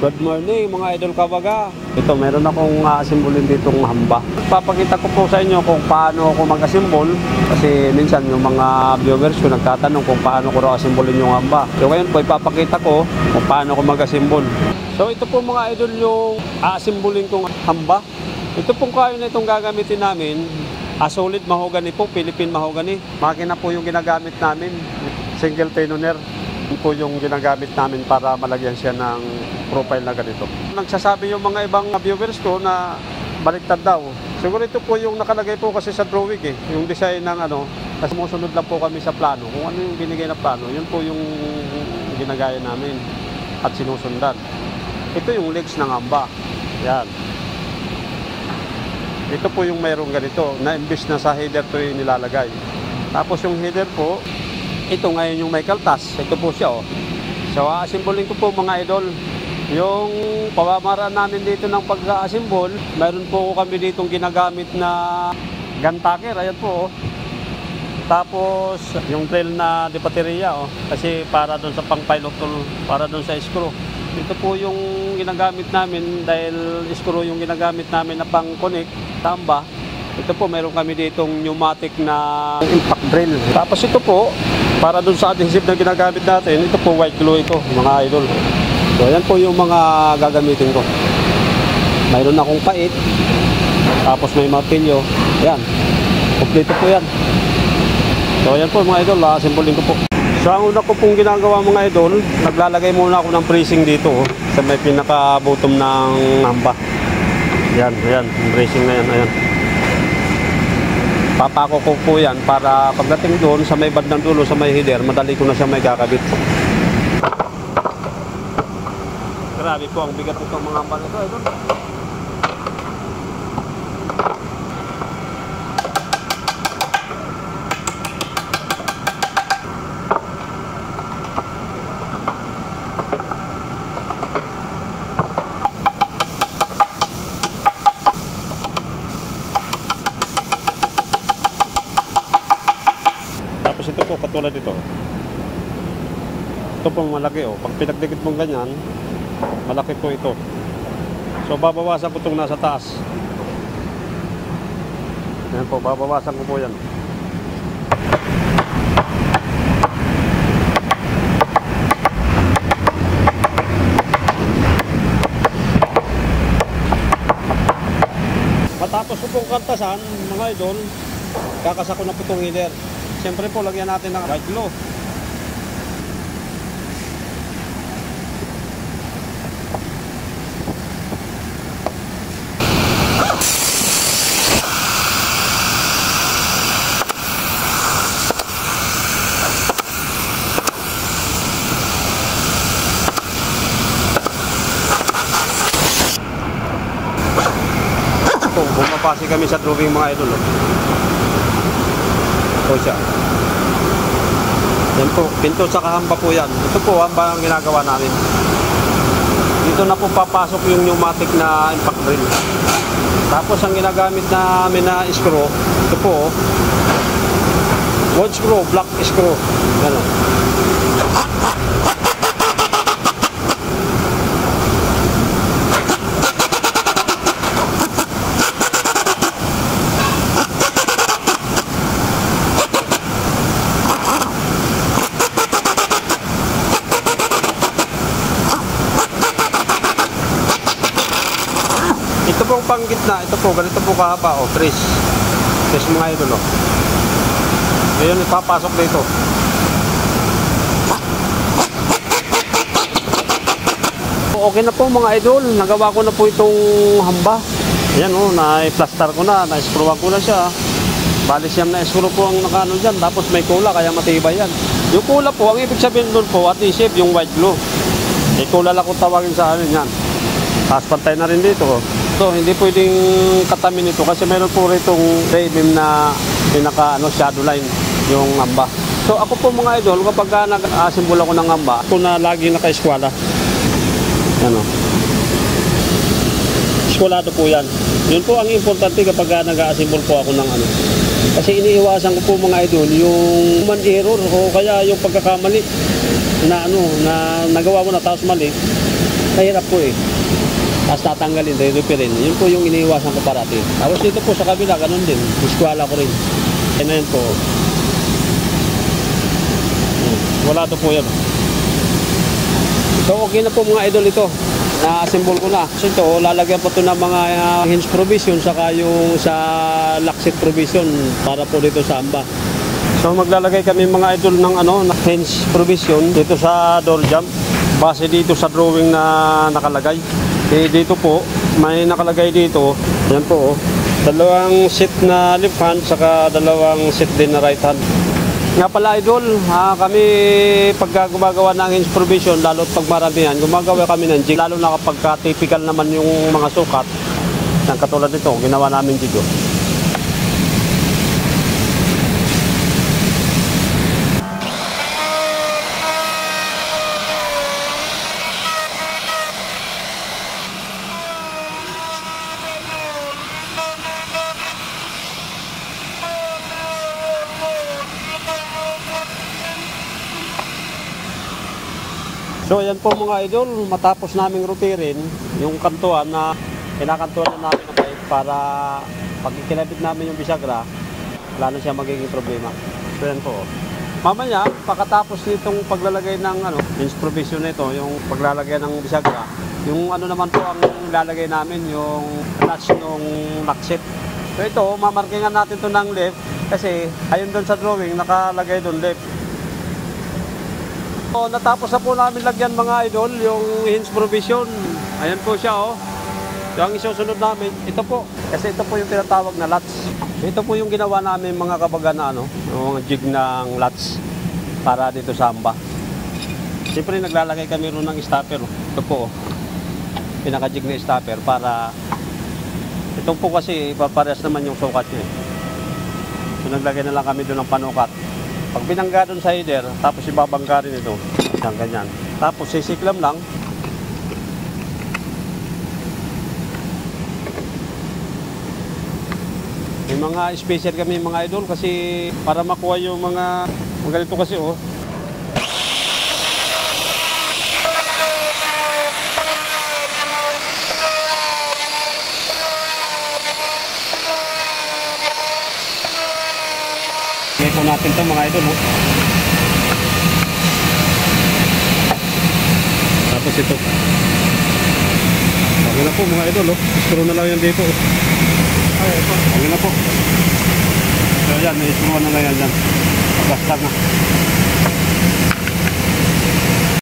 Good morning mga idol kabaga. Ito, meron akong asimbolin ditong hamba. Papakita ko po sa inyo kung paano ako mag-asimbol. Kasi minsan yung mga viewers ko nagtatanong kung paano ko raw asimbolin yung hamba. So ngayon po ipapakita ko kung paano ko mag-asimbol. So ito po mga idol yung asimbolin kong hamba. Ito pong kayo na itong gagamitin namin. Solid mahogany po, Philippine mahogany. Makina po yung ginagamit namin. Single tenoner po yung ginagamit namin para malagyan siya ng profile na ganito. Nagsasabi yung mga ibang viewers ko na baliktad daw. Siguro ito po yung nakalagay po kasi sa drawing yung design ng ano, kasi sumusunod lang po kami sa plano. Kung ano yung binigay na plano, yun po yung ginagaya namin at sinusundan. Ito yung legs ng hamba. Yan. Ito po yung mayroong ganito na imbis na sa header to yung nilalagay. Tapos yung header po, ito ngayon yung may kaltas. Ito po siya oh. So asimbolin ko po mga idol. Yung pamamaraan namin dito ng pag-asimbol, mayroon po kami ditong ginagamit na gun tacker. Ayan po oh. Tapos yung drill na de baterya oh. Kasi para doon sa pang-pilot tool, para doon sa screw. Ito po yung ginagamit namin dahil screw yung ginagamit namin na pang-connect, tamba. Ito po, meron kami ditong pneumatic na impact drill. Tapos ito po, para dun sa adhesive na ginagamit natin, ito po white glue ito, mga idol. So, ayan po yung mga gagamitin ko. Mayroon akong pait, tapos may martilyo. Ayan, kompleto po yan. So, ayan po mga idol, asimbolin ko po. So, ang una ko pong ginagawa mga idol, naglalagay muna ako ng bracing dito, sa may pinaka-bottom ng hamba. Ayan, ayan, bracing na yan, ayan. Papako ko po yan para pagdating doon sa may bandang dulo sa may header, madali ko na siya may kakabit. Grabe po ang bigat nitong mga hamba nito. Tapos ito po, katulad ito. Ito pong malaki oh. Pag pinagdikit mong ganyan, malaki po ito. So babawasan ko itong nasa taas. Yan po, babawasan ko po yan. Matapos ko pong kantasan, mga idol, kakasa ko na po itong header. Siyempre po, lagyan natin ng white glue. Bumapasi kami sa drawing mga idol. Ito siya. Yan po, pinto sa kahamba po yan. Ito po, hamba ang ginagawa namin. Dito na po papasok yung pneumatic na impact drill. Tapos ang ginagamit namin na screw, ito po, wood screw, black screw. Ganun. Ito pong panggitna, ito po, ganito po kahaba, o, trace mga idol, o. Ngayon, ipapasok dito. Okay na po mga idol, nagawa ko na po itong hamba. Ayan o, na-plaster ko na, na-screwan ko na siya. Bali siyang na-screw po ang nakano dyan, tapos may kula, kaya matibay yan. Yung kula po, ang ibig sabihin doon po, at isip yung white glue. May kula lang kung tawagin sa amin yan. Tapos pantay na rin dito, o. So, hindi pwedeng katamin ito kasi meron po itong beam na pinaka shadow line yung hamba. So ako po mga idol, kapag nag-asimbol ako ng hamba, ako na lagi naka-eskwala. Ano? Eskwalado po yan. Yun po ang importante kapag nag-asimbol po ako ng ano. Kasi iniiwasan ko po mga idol yung human error o kaya yung pagkakamali na ano, na nagawa mo na tapos mali. mahirap po eh. Tapos tatanggalin, re-repairin. Yun po yung iniiwasan ko parati. Tapos dito po sa kabila, ganun din. Eskwala ko rin. Yan na yun po. Wala to po yan. So okay na po mga idol ito. Na-assemble ko na. Kasi ito, lalagyan po ito ng mga hinge provision saka yung sa lock set provision para po dito sa amba. So maglalagay kami mga idol ng hinge provision dito sa door jamb. Base dito sa drawing na nakalagay. Dito po, may nakalagay dito. Yan po, dalawang set na left hand saka dalawang set din na right hand. Nga pala idol, kami pagka gumagawa ng hinge provision, lalo pag maramihan, gumagawa kami ng jig. Lalo na kapag typical naman yung mga sukat, ng katulad nito, ginawa namin jig. So yan po mga idol, matapos naming rutirin yung kantuan na kinakantuan na namin ng bike para pag ikinabit namin yung bisagra, wala na siya magiging problema. So yan po. Mamaya, pagkatapos nitong paglalagay ng hinge provision nito, yung paglalagay ng bisagra, yung naman po ang lalagay namin, yung latch ng lock set. So ito, mamarkingan natin to ng left kasi ayun doon sa drawing, nakalagay doon left. So, natapos na po namin lagyan mga idol yung hinge provision. Ayan po siya So, ang isusunod namin, ito po. Kasi ito po yung tinatawag na latch. Ito po yung ginawa namin mga kabaga na yung mga jig ng latch para dito sa amba. Siyempre naglalagay kami ron ng stopper. Ito po pinaka-jig na stopper para ito po kasi papares naman yung sukat niya. So, naglagay na lang kami doon ng panukat. Pag binangga doon sa header, tapos ibabangga rin ito. Ganyan. Tapos sisiklam lang. May mga special kami mga idol kasi para makuha yung mga ganito kasi Ito natin to mga idol Tapos ito okay na po mga idol screw na lang yan dito okay na po so yan, may screw na lang yan dyan basta na